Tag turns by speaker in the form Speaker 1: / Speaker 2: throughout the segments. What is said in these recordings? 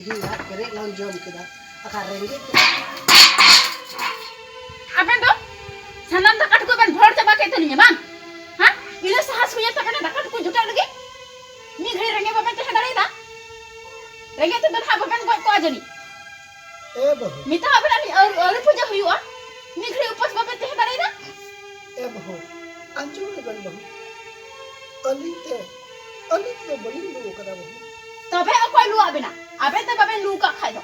Speaker 1: Hingga kerek lonjong kita akan renggit
Speaker 2: Apa itu? Sanam takat ko ban bhor chaba ke tani bang ha ina sahas huya takane takat ko juta lagi ni ghari renge baban te hadari da renge te dan ha baban ko ajani
Speaker 1: bahu
Speaker 2: mita abala ni aur puja huyua ni ghari upas baban te hadari da
Speaker 1: bahu anjur ban bahu alite baling lu kada bahu
Speaker 2: तबे कोई लुआ बिना अबे ते बाबे लू का खाई दो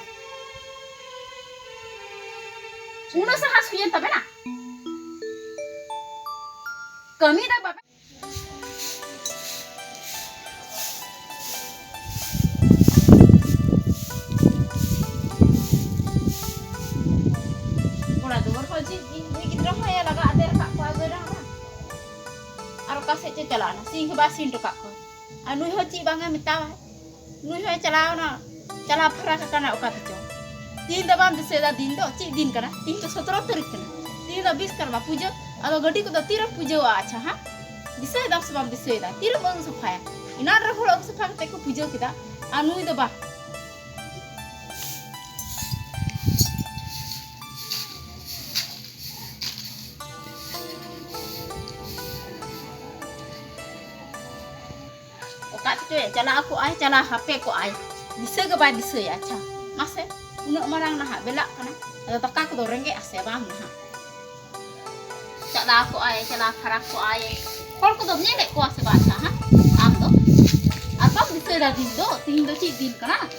Speaker 2: उनो से हास हुई तबे ना कमी दा बाबे बोला दूर हो जी गिद्रा हो या लगा आते का को आगे रहा और का से चलाना सिंह बा सिंह तो का को अनु हो ची बांगा मिता Nuh hai calaw na cala phara ka kana oka picho tin da bam dise da din do chi din kana tin to 17 tarik kana tin da 20 karba puja ado gadi ko da tira puja wa acha ha dise da sabam dise da tira bang safaya ina ra pholo safa te ko puja kita anu da ba cala aku ay cala HP ko ay bisa ke ba bisa ya cha mase uno marang nah belak kana ada taka ko rengge ase bang nah cala aku ay cala farak ko ay kol ko do nyele ko ase ba cha ha am do apa bisa da din do tin do chi din kana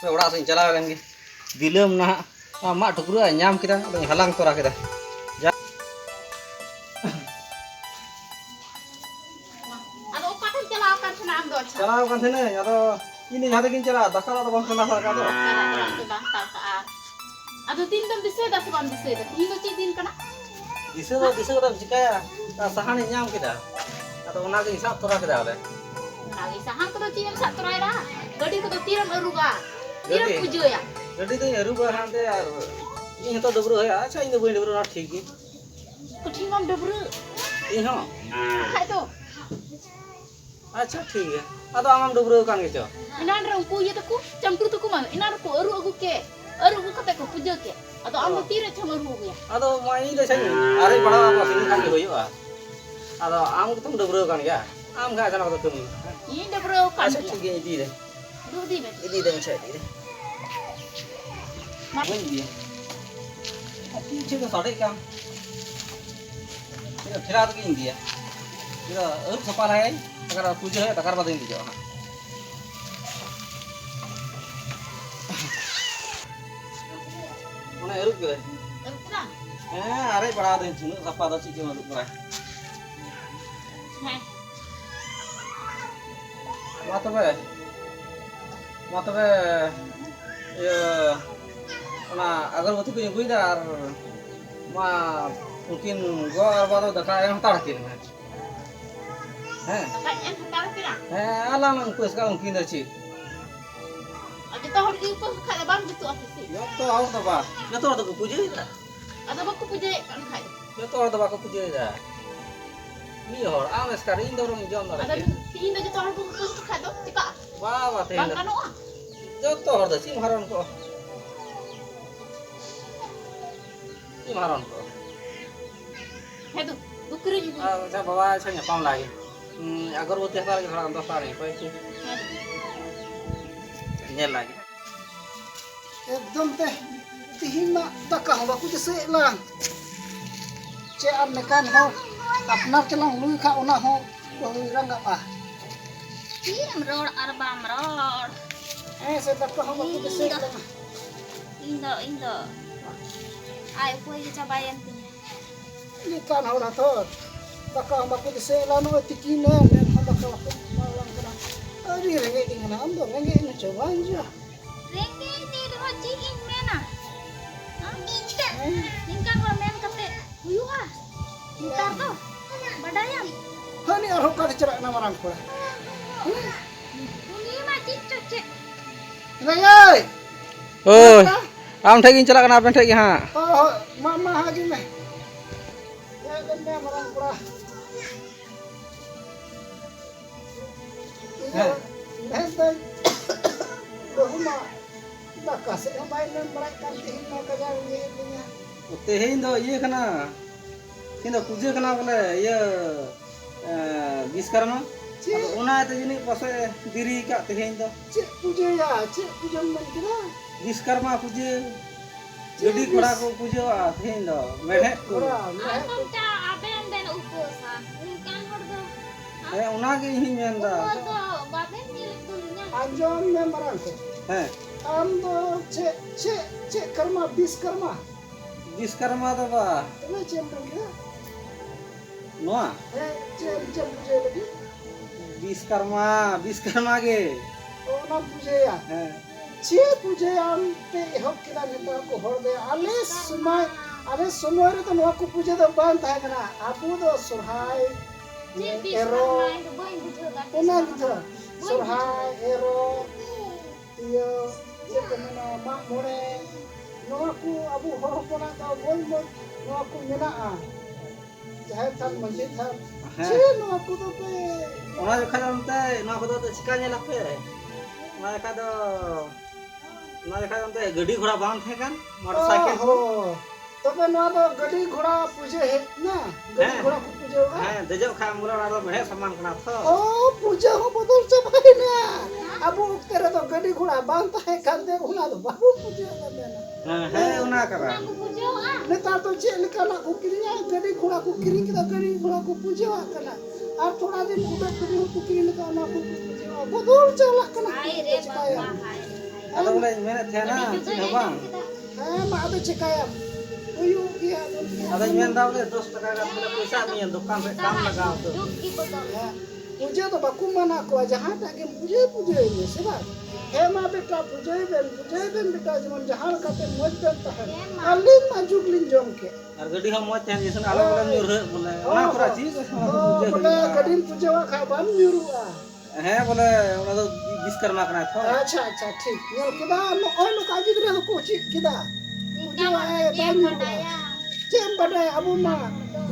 Speaker 3: orang sing cala kan dilem nah mak tukru nyam kita halang tora kita
Speaker 2: ado kapan cala kan sana am do cha
Speaker 3: cala kan sene ado ini hade kin cala dakar ado bang kena ka do
Speaker 2: bang ta ka ado tin dam bisa da sabam bisa da tin do chi din kana
Speaker 3: disa kada jika sahani nyam kita ado ona ke hisab tora kita ole
Speaker 2: lagi sahan ko do chi am sa torai ra gadi ko do tiram aruga tiram pujo ya
Speaker 3: jadi tu ya rubah hante ar ini to dobro ya acha ini boy dobro na ठीक है
Speaker 2: kucing am dobru
Speaker 3: ini ho
Speaker 2: hai to
Speaker 3: अच्छा ठीक है ado amam dobro kan gitu
Speaker 2: inan rang ku ye to ku campur to ku ma inan ko aru agu ke aru ku kate ko pujo ke ado am tire cham aru ya
Speaker 3: ado mai ini saya are bada apa sini kan hoyo ado am ketum dobro kan ya am ga jana ko tum
Speaker 2: ini dobru kan
Speaker 3: अच्छा ठीक है ini deh
Speaker 2: du di be
Speaker 3: ini deh saya ini Win dia. Tapi juga sadek kan. Kita phira to kin dia. Kita up sapa hai, takar puja hai, takar badin dia. Mana erup ke?
Speaker 2: Erup
Speaker 3: are bada din sunu sapa da chi ma duk rai. Matabe ya ना अगरबत्ती को गुई दार मा मungkin gua baru daka yang tarkin
Speaker 2: kan en tar pira
Speaker 3: alam ang pues ka mungkin dachi
Speaker 2: ado to hor di ko khala bang gitu afisi
Speaker 3: yo to aw to ba yo to to puja ida
Speaker 2: ado ba ko puje kan khai
Speaker 3: yo to to ba ko puja ida mi hor am skar indo rom jom na
Speaker 2: ado tin do to hor ko khai do tika
Speaker 3: wa wa te
Speaker 2: bang kanu
Speaker 3: yo to hor da sim haron ko Maron ko.
Speaker 2: Hedu, dukri ju.
Speaker 3: Saya bawa saya nyapam lagi. Agar butuh hari kita antar hari, kau itu. Nyel lagi.
Speaker 1: एकदम ते तिहिना तका हम Baku जैसे ला चे अब निकान हो अपना चलाऊं Louis खा ओना हो बहु रंग आ
Speaker 2: Tim rod arbam rod.
Speaker 1: ऐसे तका हम बाकु जैसे ला
Speaker 2: Indo. Ay, pwede sa bayan din.
Speaker 1: निकान हो ना तो तका हम बाकु जैसे ला नो तिकिने ने हम बाकु मालंग करा अरे रेंगे इंगना हम दो रेंगे इन चबान जा
Speaker 2: Rengge ni do ji in mena. Ingkan ko men kate uyuha. Intar to. Badayam.
Speaker 1: hani arho ka cerak na marang ko
Speaker 2: Uni ma cicco cek.
Speaker 1: Rengay
Speaker 3: Oi. Am thek in chala kana aben thek gi ha.
Speaker 1: Oh, mama hagi me. Ya dan me marang kura.
Speaker 3: Heh.
Speaker 1: Heh, bahuma baka se mai men marai kan tihin ma kajar ni punya.
Speaker 3: Tehin do ye kana. Kindo puja kana bole ye Biskarma.
Speaker 1: Cik,
Speaker 3: Una te jini pase diri ka tehin do.
Speaker 1: cik puja ya, cik puja men kira.
Speaker 3: Biskarma puja. Jadi kora ko puja tehin do. Medhe ko.
Speaker 1: Kura, meh
Speaker 4: Amta aben den uposa. Kan hordo.
Speaker 3: Una ge hi menda.
Speaker 4: Upo baben ni tunya.
Speaker 1: anjom me marang ko.
Speaker 3: He.
Speaker 1: Am do cik karma Biskarma.
Speaker 3: Biskarma do ba.
Speaker 1: Ini cik men kira.
Speaker 3: Noa.
Speaker 1: Cik puja lagi.
Speaker 3: Biskarma ge.
Speaker 1: Oh, na puja ya.
Speaker 3: He.
Speaker 1: Cik puja am pe hok kira neta ko horde ale semua itu nu aku puja do ban tahe kana. Abu do surhai
Speaker 4: Cik bis
Speaker 1: ero
Speaker 4: main do boy bujo da.
Speaker 1: ena gitu. Surhai ero iyo cik kena mak more. Nu aku abu hor kona ka boy nu aku mena jahe tan masjid tan. Cik nu aku do pe
Speaker 3: Ona jokha onte noa ko do chikanya lape. Ona jokha onte gadi ghora bang the kan motorcycle ko.
Speaker 1: तबे नवा तो गडी घोड़ा पूजे है ना गडी घोड़ा को पूजे होगा
Speaker 3: He dejok kha mula na do medhe saman kana tho.
Speaker 1: ओ पूजा हो बदल से भाई ना अब तेरे तो गडी घोड़ा बांधता है कर दे होना तो बाबू पूजे होगा ना
Speaker 3: He una kara.
Speaker 4: Aku bujo ah.
Speaker 1: नेता तो चेल कना को किरिया गडी घोड़ा को किरी के गडी घोड़ा को पूजे होगा कना और थोड़ा दिन उबे गडी को किरी लगा ना को पूजे होगा बदल चला कना
Speaker 4: Hai re baba hai.
Speaker 3: Ado boleh mene the na chin bang.
Speaker 1: है मा अब चिकाया उयु किया
Speaker 3: Ado men da boleh 10 taka ka boleh paisa ni dukan pe kam lagao to.
Speaker 4: Duk ki bodo.
Speaker 1: पूजे तो बाकू मना को जहाँ तक पूजे ये सेवा हे माँ बेटा पूजे बेन बेटा जमन जहाँ काते मज बेटा है अलिन मा जुगलिन जम के
Speaker 3: Ar gadi ha moch the jisun alo boleh nyur boleh. Ona pura chi ko
Speaker 1: बोले गडीन पूजे वा खा बन युरुआ
Speaker 3: He boleh ona do Biskarma kana tho.
Speaker 1: अच्छा ठीक ये किदा नो ओय नो काजी करे को ची किदा पूजे वा है बन
Speaker 4: Badaya.
Speaker 1: जेम बड़े अबू मा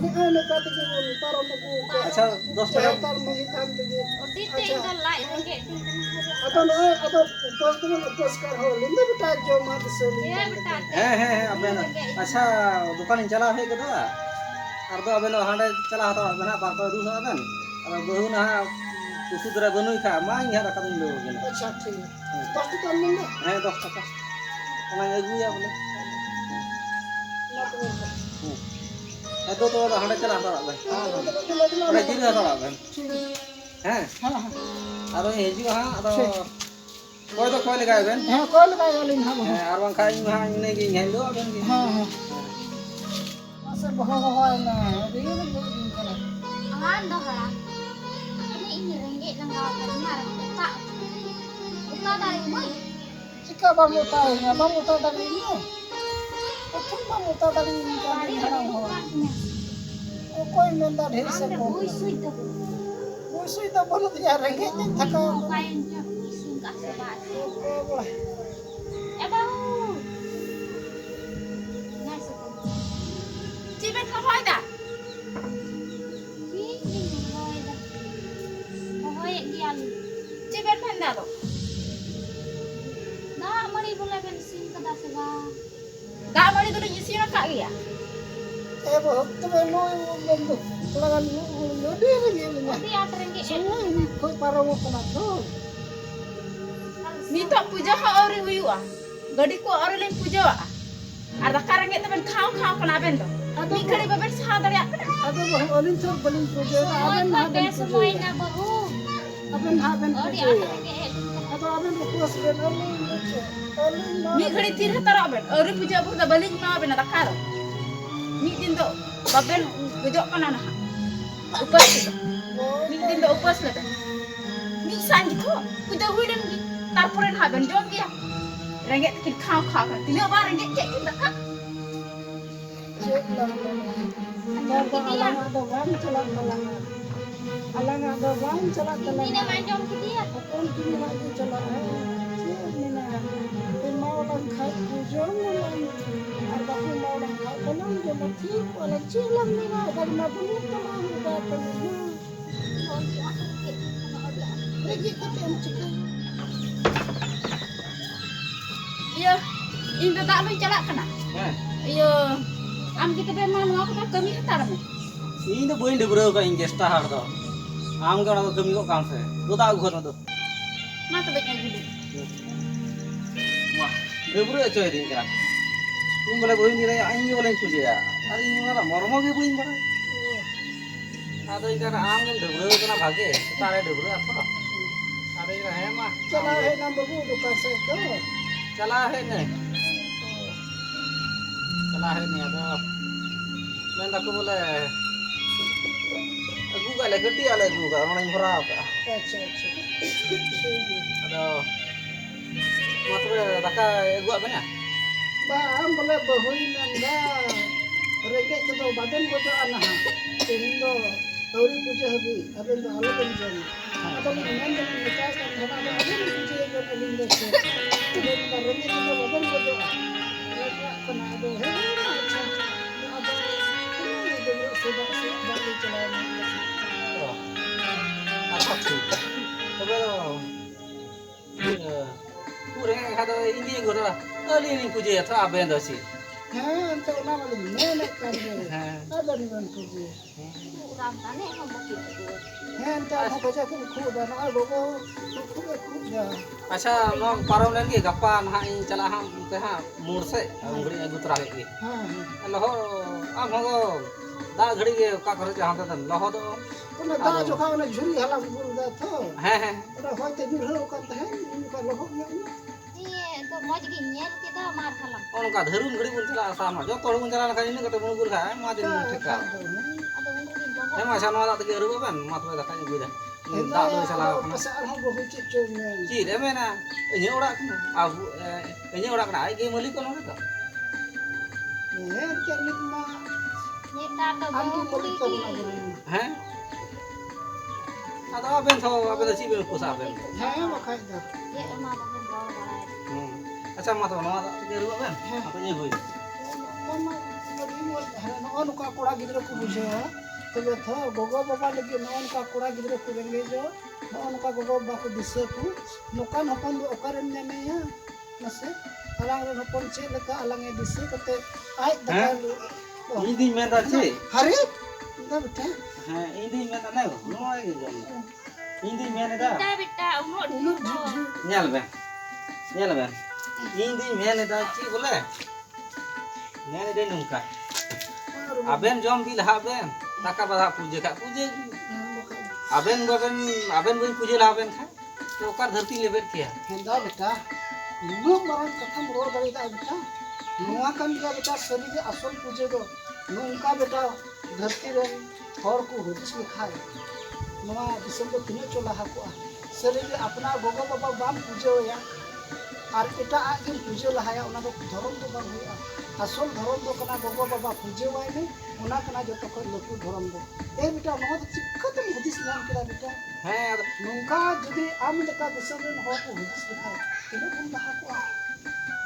Speaker 1: नि ओय नो काते के बोल तारो नो को
Speaker 3: Acha 10 taka.
Speaker 1: तार मही काम ते
Speaker 4: Odi tinggal lai renge tinggal.
Speaker 1: आता उपवास तो उपवास कर हो लिंदे बेटा जो मां से
Speaker 4: Ya beta.
Speaker 3: He aben. Acha dukan in chala he kada. Ar do aben hande chala hato aben par par du aben. Ar bahu na kusu dra banui kha ma nya ra kadin lo gena.
Speaker 1: अच्छा ठीक बस तो काम नहीं
Speaker 3: He 10 taka. Ona agu ya boleh. Ado to hande chala hato aben. Ora jiri hato aben. He. Ado heju ha ado koi to koi lagai ben.
Speaker 1: हाँ call का वाली हाँ
Speaker 3: He ar bang khai ha ne gi ngelo aben gi.
Speaker 1: हाँ मसे बहुत ना ये ना जो दिन का
Speaker 4: Aman dah lah. Ini renge nang kau kena buka. Buka dari boy.
Speaker 1: चिका बामुता है ना बामुता dari ini तो तुम बामुता dari ini kan
Speaker 4: Dari
Speaker 1: खड़ा हो
Speaker 4: bukannya.
Speaker 1: कोई मेंदा ढेर से
Speaker 4: Anda
Speaker 1: को
Speaker 4: boy sui tu.
Speaker 1: वो सुई तो बोलो तो यार रहेंगे नहीं थका
Speaker 4: Kayaknya sing kat sebat.
Speaker 1: बोला
Speaker 4: Bau. Nasi tu.
Speaker 2: Cik ben kau hoy dah.
Speaker 4: Ini hoy dah. Hoy dia lu.
Speaker 2: Cik ben panda tu.
Speaker 4: Dah mari boleh bensin kada sebat.
Speaker 2: Dah mari tu nyisi nak kak dia.
Speaker 1: ये बहुत तो no बंदो लगा no दे रही है ना
Speaker 4: Tapi ada renge.
Speaker 1: semua ini कोई पारो वो कना तो
Speaker 2: Nitok puja ha ori huyua. Gadi ko ori len puja wa. Ar da karang itu ben khao kana ben to. Ni kali baben sa dari apa?
Speaker 1: ada बहुत Olin तो बलिन पूजे
Speaker 4: Semua
Speaker 1: अबन
Speaker 4: pakai semua ina bahu.
Speaker 1: अबन हाबन
Speaker 4: Oh dia
Speaker 1: पूजे
Speaker 4: ada renge.
Speaker 1: atau अबन उपवास Ben Olin
Speaker 2: Ni kali tir tara ben. Ori puja bu da balin ma ben da karo. Ni din to baben gejok kana na. Upas itu. Ni din to upas le ben. Ni san gitu. Puja hui dan tarpuren ha ben jom dia. Rengek kin khao kan. Tino ba rengek cek kin tak.
Speaker 1: alang ada wan celak alang ada wan celak
Speaker 4: Ini
Speaker 1: alang
Speaker 4: main jom ke dia.
Speaker 1: Apun kini lagi celak ini na mau lang kay jom lang ar baku mau lang kay kolam je mati wala cilam ni na dari mabulu kalang da tanu lagi kata am cika
Speaker 2: Iya, ini tak lu jalan kena.
Speaker 3: Heh.
Speaker 2: Iya, am kita pe mau apa kami hatar me.
Speaker 3: ᱤᱧ ᱫᱚ ᱵᱟᱹᱧ ᱰᱟᱹᱵᱨᱟᱹᱣ ᱠᱟᱜ ᱤᱧ ᱜᱮᱥᱴᱟ ᱦᱟᱲ ᱫᱚ ᱟᱢ ᱜᱮ ᱚᱱᱟ ᱫᱚ ᱠᱟᱹᱢᱤ ᱠᱚᱜ ᱠᱟᱱ ᱥᱮ ᱫᱚ ᱫᱟᱜ ᱟᱹᱜᱩ ᱠᱷᱚᱱ ᱫᱚ
Speaker 2: Ma tu baik dulu.
Speaker 3: ᱢᱟ ᱰᱟᱹᱵᱨᱟᱹ ᱦᱚᱪᱚᱭ ᱫᱤᱧ ᱠᱟᱱᱟ ᱤᱧ ᱵᱚᱞᱮ ᱵᱟᱹᱧ ᱧᱮᱞᱟ ᱤᱧ ᱜᱮ ᱵᱚᱞᱮᱧ ᱯᱩᱡᱟᱹᱭᱟ ᱟᱨ ᱤᱧ ᱚᱱᱟ ᱢᱚᱨᱢᱚ ᱜᱮ ᱵᱟᱹᱧ ᱵᱟᱲᱟᱭ ᱟᱫᱚ ᱤᱧ ᱠᱟᱱᱟ ᱟᱢ ᱜᱮᱢ ᱰᱟᱹᱵᱨᱟᱹᱣ ᱠᱟᱱᱟ ᱵᱷᱟᱜᱮ ᱥᱮᱛᱟᱜ ᱨᱮ ᱰᱟᱹᱵᱨᱟᱹ ᱟᱠᱚ ᱟᱫᱚ ᱤᱧ ᱦᱮᱸ ᱢᱟ
Speaker 1: cala he na babu dukan se to
Speaker 3: ᱪᱟᱞᱟᱣ ᱦᱮᱡ ᱱᱟᱹᱧ ᱪᱟᱞᱟᱣ ᱦᱮᱡ ᱱᱟᱹᱧ ᱟᱫᱚ ᱢᱮᱱ ᱫᱟᱠᱚ ᱵᱚᱞᱮ ᱟᱹᱜᱩ ᱠᱟᱜ ᱞᱮ ᱜᱟᱹᱰᱤ ᱟᱞᱮ ᱟᱹᱜᱩ ᱠᱟᱜ ᱚᱱᱟᱧ ᱵᱷᱚᱨᱟᱣ ᱠᱟᱜᱼᱟ
Speaker 1: acha acha
Speaker 3: ᱟᱫᱚ ᱢᱟ ᱛᱚᱵᱮ ᱫᱟᱠᱟ ᱟᱹᱜᱩᱣᱟᱜ ᱵᱮᱱᱟ
Speaker 1: ba am bole bahui nanda rege to badan gojo ana indo tauri puja habi aben do alo ben jani ado ni nan den meta kan dhana do aben puja jo lindo se aben da rege to badan gojo rega kana ado he acha ado ni do suda se bali chalana
Speaker 3: अच्छा ठीक है तबे पूरे खादो इंदी गोरा अली नि पूजे था आबेन दसी
Speaker 1: ha ante ona mali mene kan de ado ni ban puja
Speaker 4: Ram tane mau bukit tu.
Speaker 1: ha ante ho baca ku khu da na logo khu da
Speaker 3: अच्छा नो पारम लेन के गप्पा ना इन चला हम के हा मोड़ से घड़ी अगु तरा के
Speaker 1: ha
Speaker 3: लहो आम हो दा घड़ी के का करे जहां तन लहो तो
Speaker 1: ona da jo ka ona jhuri hala bul da tho
Speaker 3: है
Speaker 1: ona hoite jurho kan tahen ini ka loho nya
Speaker 4: Ni tu mau jadi nyel kita mar kalam.
Speaker 3: उनका धरुन घड़ी बुन चला सामा जो तोड़ बुन चला ना इन कटे बुन गुर खा मा दिन ठेका
Speaker 4: Ada umur di bawah.
Speaker 3: है मा छानो दा तके रुबा बन मा तो दा का बुदा दा दो चला अपना
Speaker 1: pasal hong bohu cik cumen
Speaker 3: जी रे मेना इने ओड़ा आबू इने ओड़ा कना आई के मलिक कोन तो
Speaker 1: ne kenik ma
Speaker 4: Ni tak ada
Speaker 1: andi
Speaker 4: bawah
Speaker 1: boli
Speaker 4: kulit
Speaker 1: to
Speaker 4: ni.
Speaker 1: na guru
Speaker 3: हैं ada aben tho aben ची बे को साबेन
Speaker 1: ha makai da
Speaker 4: Dia emang ada bawah balai.
Speaker 3: अच्छा मा तो नवा दा के रुबा बन तो ये होई
Speaker 1: mama ngi mo no onu ka kora gidra ku bujhe tebe tho gogo baba lagi no onu ka kora gidra ku renge jo no onu ka gogo baba ku dise ku nokan hopon do okaren ne me ya nase alang ron hopon che leka alang e dise kate ai da
Speaker 3: ई दिन में दा ची
Speaker 1: hari da beta
Speaker 3: हां ई दिन में दा नहीं no आई जम ई दिन में दा
Speaker 4: Kita beta umur di
Speaker 1: ulu
Speaker 4: bawah.
Speaker 3: nyal बे ई दिन में दा ची बोले ने दे नुका aben jom bil haben taka bada पूजे का पूजे aben goben puja lah aben kha to okar dharti lebet kia
Speaker 1: henda beta nu maran katham ror dari da beta nuwa kan ga beta sari je asol puje do nungka beta dharti ren hor ku hudis likhai nuwa disam do tine chola ha ko sari je apna gogo baba bam puje ya ar eta agin puje lahaya ona do dhorom do bang hoya asol dhorom do kana gogo baba puje wai ne ona kana joto ko lotu dhorom do e beta no do chikkatam hudis nam kira beta
Speaker 3: hai
Speaker 1: nungka jadi am leka disam ren hor ku hudis likhai tine pun baha ko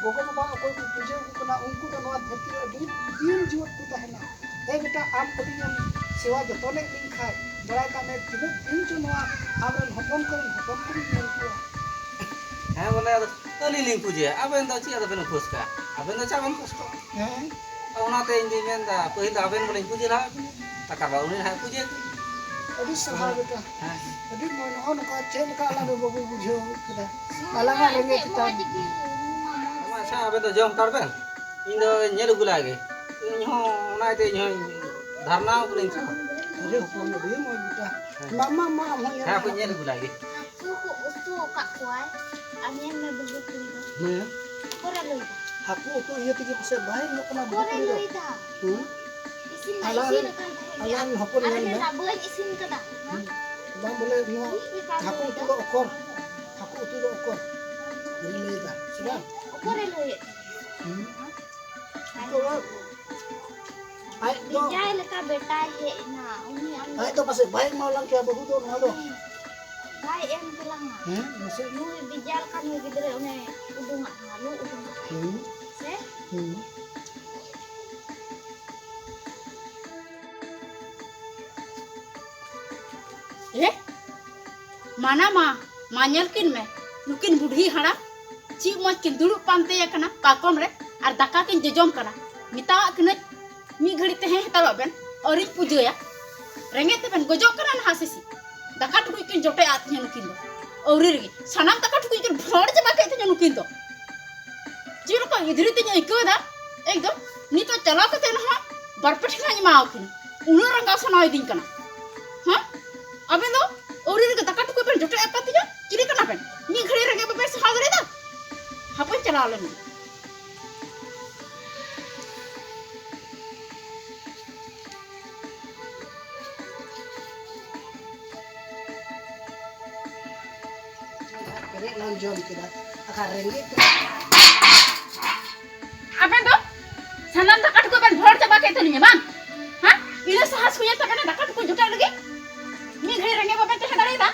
Speaker 1: gogo baba okoy ku puje ku kana unku do noa dharti re adi din jiwat ku tahena e beta am adi am sewa joto ne din khai बड़ा का मैं तने इन चुनवा आबरन हपन नल को
Speaker 3: hai बोले तली लिंग पूजे aben da chi aben khos ka aben da chaben khos ko
Speaker 1: हैं
Speaker 3: ona te indi men da पहिल aben बोले पूजे ला taka ba uni hai पूजे
Speaker 1: अभी सभा बेटा
Speaker 3: हां
Speaker 1: अभी मन होन का चेल का ला बबू बुझो कदा अलग रेंगे
Speaker 4: Mau
Speaker 1: kita
Speaker 4: jadi mama.
Speaker 3: ma cha aben da jom kar ben in do nyel gula ge in ho ona te in dharna puling cha
Speaker 1: अरे फोन दे मो बेटा मामा मा हम
Speaker 3: ha pu nyel gula ge
Speaker 4: Aku tu kak kuai. Ani yang nak beli tu.
Speaker 1: मैं
Speaker 4: Korang loi dah.
Speaker 1: aku को ये तके से बाहर नो कना
Speaker 4: Korang
Speaker 1: बुझो
Speaker 4: loi dah. Isin nak
Speaker 1: Alan-
Speaker 4: isin kan.
Speaker 1: alan hopon
Speaker 4: Ada
Speaker 1: yan
Speaker 4: nak beli isin ke dah.
Speaker 1: bang boleh no aku tu do okor ini leda sudah
Speaker 4: Korang loi.
Speaker 1: तो आई तो
Speaker 4: Bijai lekat betai he na. Umi am.
Speaker 1: आई तो पासे bike मा lung के बहुत दो ना दो
Speaker 4: Bai em bilang ah.
Speaker 1: Masuk
Speaker 4: Lu dijalkan lu gitu deh, une udung halu udung. Se?
Speaker 2: माना माnyal kin me nukin budhi hara ची मज किन दुड़ुब पानते कना पाकम रे और दाका किन जजम कना मितावा कना मी घड़ी ते हेतावा बेन औरी पूजया रेंगे ते बेन गजो कना ना हासिसी दाका टुकुई किन जोटे आत नुकिन दो औरी रे सनाम दाका टुकुई किन भोड़ जबा के ते नुकिन दो जीरो को इधरी ते इकोदा एकदम नी तो चला कते ना बरपठ ना माओ किन उनो रंगा सनाय दिन कना हां अबे दो औरी रे दाका टुकुई बेन जोटे आत तिया चिरी कना बेन मी घड़ी रेंगे बे सहा गरे दा हापन चला लेने
Speaker 1: Kerek lang jom kita. Akar ringgit.
Speaker 2: apa itu sanam dakat ko ben bhor jaba ke tani man ha ila sahas ko yata kana dakat ko juta lagi mi ghari renge baben te hadare da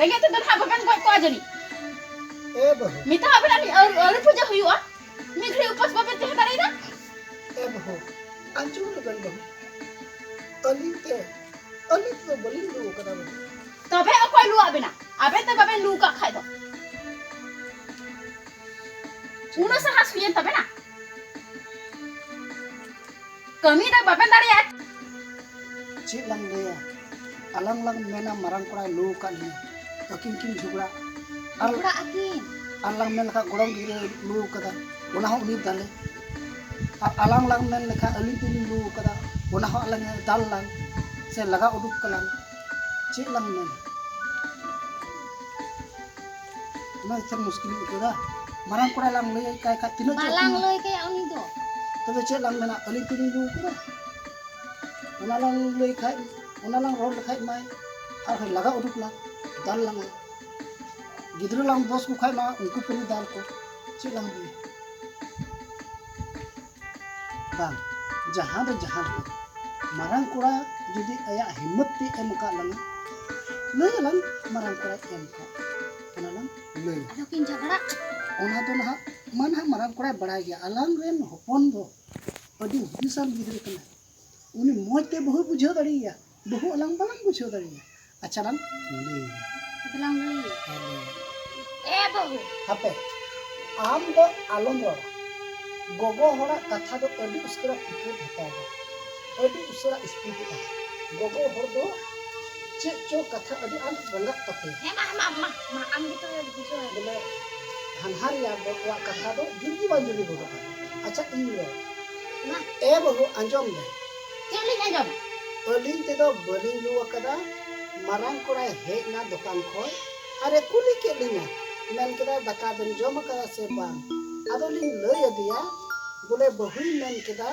Speaker 2: renge te dan ha baben ko ajani
Speaker 1: Bahu.
Speaker 2: mita aben ani aur puja huyua mi ghari upas baben te hadare da
Speaker 1: Bahu. Anjur leban bahu. Alit te boleh lu kada bahu.
Speaker 2: tobe akoy lu abena aben te baben lu ka khai do uno sahas ko yata bena kami dah baben dari ya
Speaker 1: Cik lang dia. Alang lang mena marang kurai lu kan ni. Akin kin jugla.
Speaker 4: Buka akin.
Speaker 1: Alang men ka gorong dire lu kada. Una ho ni dale. Alang lang men lekha alit ni lu kada. Una ho alang dal lang. Se laga uduk kalang. Cik lang men. Una ikan muskil itu dah. Marang kurai lang le kai ka tino cik.
Speaker 4: Malang loy kayak oni do.
Speaker 1: Tapi cik lang mena alit ni lu kada. Una lang le kai. Una lang roll khai mai. Ar laga uduk lang. Dal lang. Gidru lang bos ko khai ma unku puri dal ko. Cik lang dia. Bang, jahan do jahan ko. Marang kura judi aya himmat ti em ka lang. Leuy lang marang kura em ka. Ona lang leuy.
Speaker 4: Ada kin jagara.
Speaker 1: Ona do nah man ha marang kura badai gaya. Alang ren hopon do. Adi hudisan gidru kana. Uni moj te bahu bujhau dariya. Bahu alang balang bujhau dariya. Acha lang leuy.
Speaker 4: Bilang loy. Bahu.
Speaker 1: Hape. Am do alom ro. Gogo hora katha do adi uskara pikir hatawa. Adi usara speed ta. Gogo hor do cek co katha adi an rangak pate.
Speaker 4: Ma am gitu ya gitu.
Speaker 1: Bole hanhar ya wa katha do jurgi ba jurgi bodo. Acha iyo.
Speaker 4: Nah,
Speaker 1: Bahu anjom de.
Speaker 2: celi anjom
Speaker 1: Alin te do baling lu akada marang korai hek na dokan khoi. Are kuli ke linya. Men keda daka ben jom akada se bang. Ado ling leuy adia. Bole bahui men keda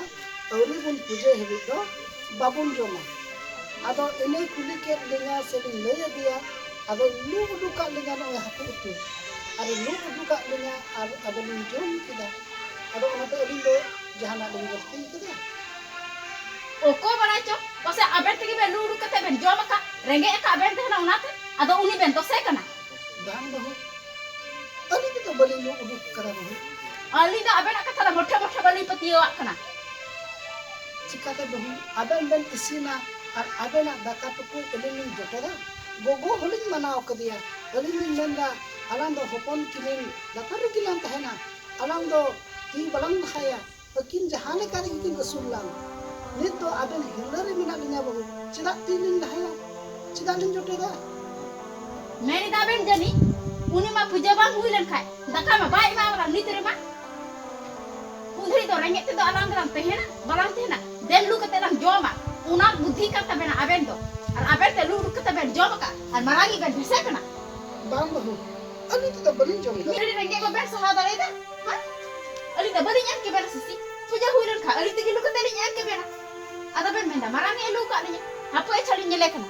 Speaker 1: auri bun puje hebi do babun joma. Ado ini kuli ke linya se ling leuy adia. Ado lu uduka linya no hapu itu. Are lu uduka linya ado ling jom keda. Ado onate alin do jahana ling gerti keda.
Speaker 2: oko bana cho pase aben te ben lu kate ben jom ka renge ka aben te na unate ado uni ben to se kana
Speaker 1: Bang bahu. Ali kita baling lu uduk kada bahu.
Speaker 2: ali da aben ka thala motta motta bali patiyo kana
Speaker 1: Cikate bahu aben ben isina ar aben daka tuku elin jotera gogo holing manao kadiya elin menda alang do hopon kilin daka rigilan tahena alang do ti balang khaya akin jahane kari kin kesulang nit do aben hilari mina linya bahu cidak tilin dahaya cidak lin jotera
Speaker 2: meri da ben jani uni ma puja bang huilen khai daka ma bai ma ram ni tere ma udhri to renge te do alang ram tehena balang tehena den lu kate lang joma una buddhi kata bena aben do ar aben te lu kate ben joma ka ar marangi ben bese kana
Speaker 1: bang bahu ali kita baling jom
Speaker 2: mi renge ko ben saha dare da ha ali da bali nyak ke ben sisi puja huilen kha ali te lu kate li nyak ke ben ada ben menda marangi lu ka ni hapo e chali nyele kana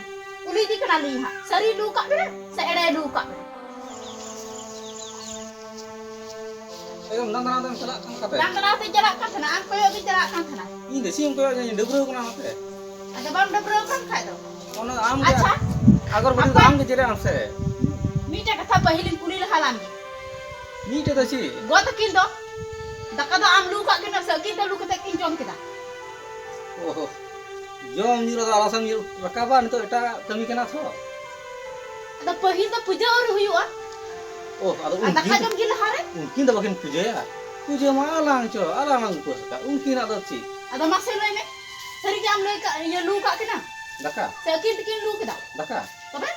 Speaker 2: uli di kana li ha sari lu ka ben sa ere lu ka ben
Speaker 3: Ayo nang nang nang salah kan kata.
Speaker 2: Nang kana te jalak kan thana ang koyo bi jalak kan thana
Speaker 3: Ini sim koyo yang debro kana mate.
Speaker 2: ada bang da bro kan khai do
Speaker 3: Ona am
Speaker 2: acha
Speaker 3: अगरबत्ती तो आम के जेरे आम से
Speaker 2: मीठा कथा पहिलिन कुली लहालाम गे
Speaker 3: मीटे तो ची
Speaker 2: गो तकिन दो दाका दो आम लू का किन सकिन दो लू कते किन जम केदा
Speaker 3: ओहो जम जीरो तो आलासम जीरो रकाबा नितो एटा कमी केना थो
Speaker 2: दा पहिल दा पूजा और हुयुआ
Speaker 3: ओह अदो
Speaker 2: दाका जम गे लहारे
Speaker 3: उनकिन तो बाकिन पूजा पूजा मा आलांग चो आलांग को सका उनकिन अदो ची
Speaker 2: अदा मासे लय में सरी के आम लय का ये लू का किना
Speaker 3: दका
Speaker 2: सकिन तकिन लू केदा
Speaker 3: दका
Speaker 2: तबे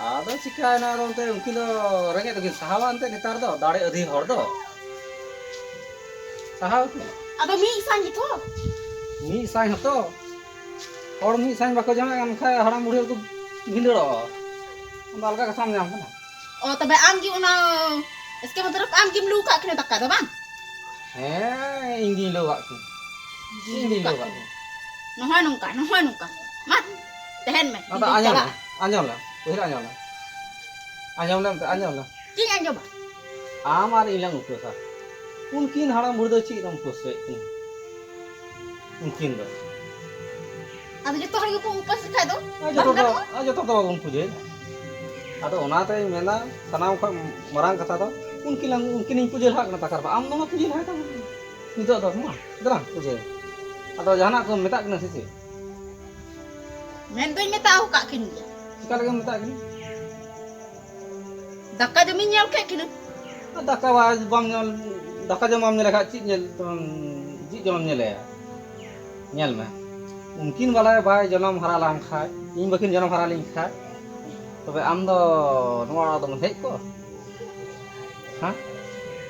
Speaker 3: आदो चिकायना रोंते उनकिन दो रेंगे तो किन सहावा अंते नेतार दो दाड़े अधि हर दो सहाव
Speaker 2: अदा मी सांगी थो
Speaker 3: मी साई हतो और मी साई बाको जमा हम खाय हराम बुढ़े को भिंदड़ो बालका का सामने आम ना
Speaker 2: ओ तबे आम की उना इसके मतलब आम की लू का किना दाका दो बांग
Speaker 3: हैं इंगी लो बाकी इंगी लो बाकी
Speaker 2: नोहा नungka mat tehen me
Speaker 3: आता anjam la पहिर anjam la
Speaker 2: king anjo ba
Speaker 3: आमार इलांग उपसा उनकिन हराम बुढ़ दो ची दम पोसे उनकिन दो
Speaker 2: अब जो तोहर को ऊपर से खाय दो
Speaker 3: जो तो उन पूजे आदो ओनाते मेना सनाम ख मरांग कथा दो उनकिन पूजे लहा कना तकार आम नो पूजे लहा ता नितो दो मा दलां पूजे आदो जहाना को मेता कना से
Speaker 2: men doy me tahu ka kin
Speaker 3: चिका लगे मेता कनी
Speaker 2: daka jami nyal ke kin
Speaker 3: दाका वाज बम नेल दाका जम हम ने लगा ची नेल जी जम ने ले नेल में उनकिन वाला भाई जन्म हरा लाम खाय इन बकिन जन्म हरा लिन खाय तबे आम दो नोआ दो हेज को हां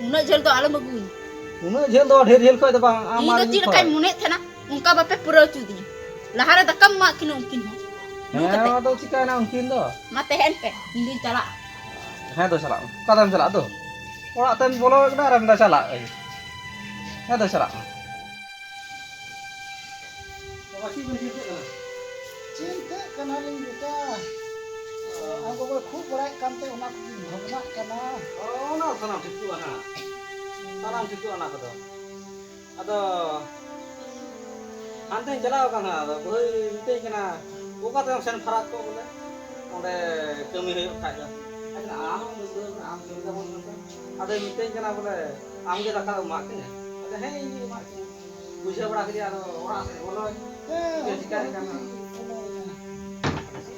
Speaker 2: una jel do alam bagu
Speaker 3: उन झेल दो ढेर झेल को दबा आम
Speaker 2: ini do ti kai mune thena unka bape pura chudi lahara daka ma kin unkin ho
Speaker 3: है तो चिका ना उनकिन दो
Speaker 2: mate hen pe ini chala
Speaker 3: है तो चला कदम चला दो ओड़ा तन बोलो एकदा रम दा चला है तो चला
Speaker 1: चिंता कनालिंग बेटा आगो बो खूब बड़ा कामते ओना भगना कना
Speaker 3: ओना सना ठिकु आना सना ठिकु आना कदो अदो हानते चलाव काना अदो भई मिते कना ओका तो सेन फराक को बोले ओंडे कमी होय खाय दो अजना आम मुदो आम जमदा बोल अदो मिते कना बोले आम के दाका मा के अदो हे इ मा बुझे बड़ा के अदो ओड़ा से बोलो के चिका काना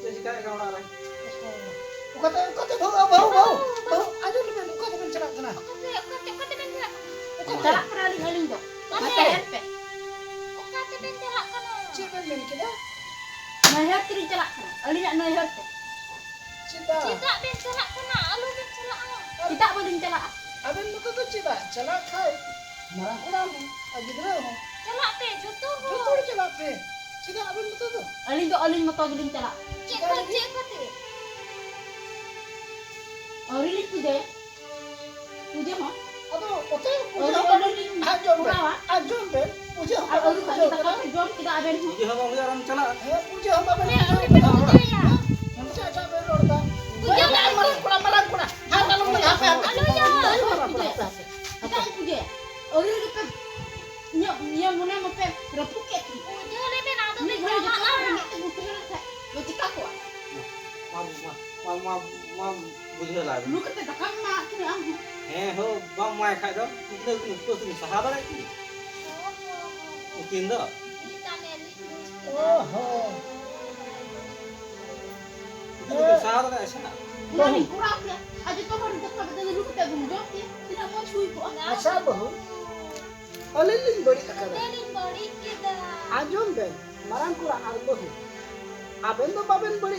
Speaker 3: चिका का ओड़ा रे
Speaker 1: kata bau aja lu ben kata ben celak kena
Speaker 4: Kate ben celak.
Speaker 2: chala prali haling do mate hen pe
Speaker 4: Kate ben celak kana.
Speaker 1: cik ben kita
Speaker 2: nayar tri chala ali nak nayar pe
Speaker 1: cita
Speaker 4: Cita ben celak kana. Alu ben celak ana.
Speaker 2: kita boleh chala
Speaker 1: aben betul tu cita celak kai marang kurang agidra ho
Speaker 4: Celak pe joto ho.
Speaker 1: betul celak pe cita aben betul tu
Speaker 2: alin moto gelin chala
Speaker 4: Cik kate.
Speaker 2: Orili puja ho
Speaker 1: aduh oke
Speaker 2: orili
Speaker 1: ajom ben puja
Speaker 2: aru kita ka jom kita aben ho
Speaker 3: ये हम यार हम चला
Speaker 1: puja hamba ben Macam ben orda
Speaker 4: Puja lah.
Speaker 1: marang kuna ha kalau mau apa
Speaker 2: kita puja orili ka nya mune mo pe rapuke
Speaker 4: Puja le ben ado
Speaker 2: ni
Speaker 4: ben
Speaker 2: gre
Speaker 4: celak ana.
Speaker 2: kita bukan ka lo tika ko
Speaker 3: mam बुझे लाग
Speaker 2: lu kata dakam ma kini am
Speaker 3: है हो बम my खाय दो उतने को तुम सहाबा रे उकिन दो
Speaker 4: Kita meli.
Speaker 1: oh
Speaker 3: तुम सहाबा रे ऐसा
Speaker 2: Nani kurang ya aja to baru dakam da lu kata gum jom ya tidak mau chui ko
Speaker 1: asa bahu alilin bari akada
Speaker 4: Melin balik kita.
Speaker 1: ajom ben marang kurang arbahu aben do baben bari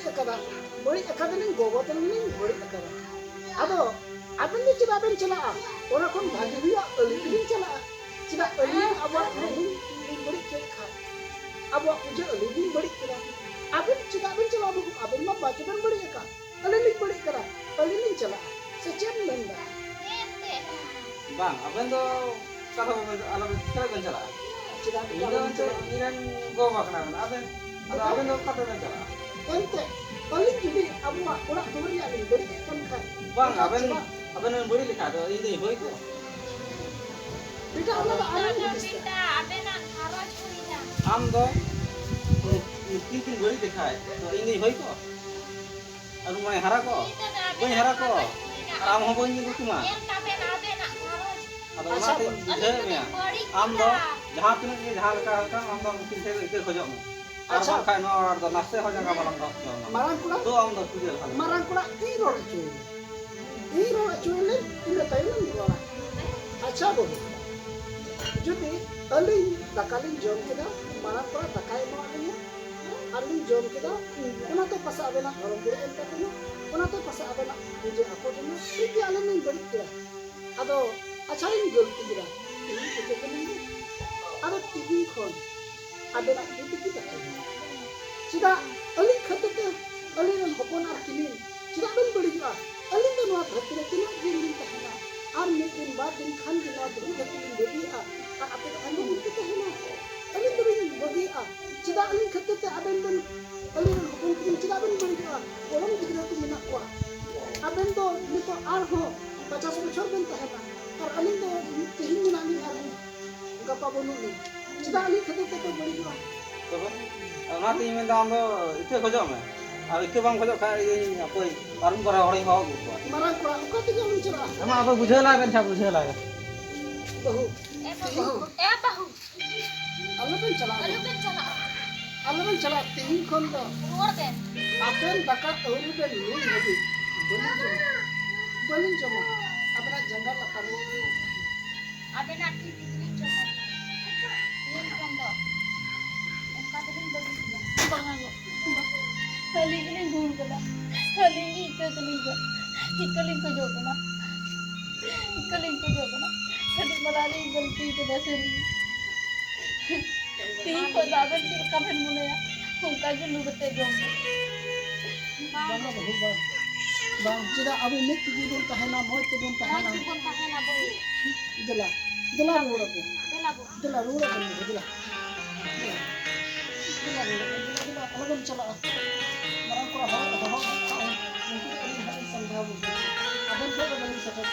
Speaker 1: akada ning gogo tan ning bari akada ado aben ni cida ben cela ora kon bagi dia alilin cela cida alilin abak alilin bari ceka abak puja alilin bari kira aben cida ben cela bahu aben ma baca ben bari aka alilin bari kira alilin cela secen benda
Speaker 4: Ente.
Speaker 3: bang अपन तो कथा अलग करे बन चला
Speaker 1: cida
Speaker 3: इरन गो बकना अपन अपन तो कथा बन चला
Speaker 1: ente paling jadi abak orang beri alilin bari kan kan
Speaker 3: bang अपन बड़ी लिखा दो ini होई को
Speaker 1: Beda Allah
Speaker 4: Ada
Speaker 1: alam
Speaker 4: benda. Abenan harus kurina.
Speaker 3: आम दो किन किन बड़ी लिखा है तो ini होई को Aduh mai hara ko. Bayi hara ko. Am ho bayi ni kuma. Ado ona te bujhe me. Am do jahan tinag ge jahan leka halka am do mungkin te ite khojok me. Ar
Speaker 1: Acha.
Speaker 3: ba khai no ar do naste ho janga malang do.
Speaker 1: Marang kura,
Speaker 3: Do am do pujhe hal.
Speaker 1: marang kura iror cuy. Iror cuy le, ini Thailand orang. Acha boleh. Jadi, aling dakalin jom kita, marang kura dakai mau alingnya. Aling jom kita, una to pasa abena orang buru ente punya, una to pasa abena buje aku punya. Ini aling yang beri kita. Ado, acha ini gol kita. Ini kita kena. Ado tiga kon, abena itu kita kena. Cida aling kata tu, aling yang hopon arkinin. Cida ben beri kita. Aling tu nuat hati kita jingin tahana. Ar mekin batin khan kita beri hati beri a. Ar apa tu anu kita tahana. Aling tu beri a. Cida aling kata tu aben ben aling yang hopon kini cida ben beri kita. Orang kita tu menak kuah. Aben tu nito ar ho. 50 bocor ben tahana. Ar aling tu tihin menak ni ar. Gapa bonu ni. Cida aling kata tu beri kita.
Speaker 3: To ba. Ona te men da am do ite khojok me. Ar ite bang khojok khai ei apoi parum kora hori ho gu ko.
Speaker 1: Marang kura, kau tu jangan cerah.
Speaker 3: Ama apa bujhe la ben cha bujhe la.
Speaker 1: Bahu,
Speaker 4: bahu.
Speaker 1: Allah pun celah.
Speaker 4: Lalu kan salah.
Speaker 1: Allah pun celah. Tinggi kon tu.
Speaker 4: Keluar kan?
Speaker 1: Apen bakat orang ben lu lagi. Boleh cuma. Apa nak janggal apa lu?
Speaker 4: Ada nak TV coba. Ini kan dah. Engkau tadi bagi
Speaker 2: Bangan mo. Hali ini dulu kena. Hali ini ikaling ko. Ikaling ko jo kena. Ikaling ko jo kena. Hali malali गलती के वजह से ती को दावन की कफन मुने या उनका जो लुबते Jonge
Speaker 1: Bang bahu bang. Bang, tidak abu mik tu pun tahana, mau tu pun tahana.
Speaker 4: Mau pun tahan apa?
Speaker 1: Itulah, itulah rula tu.
Speaker 4: Itulah bu.
Speaker 1: Itulah rula tu, itulah. Itulah, kalau kan celah. Marang kura hawa, mungkin kami hari sambal. Aben tu bagi sekat.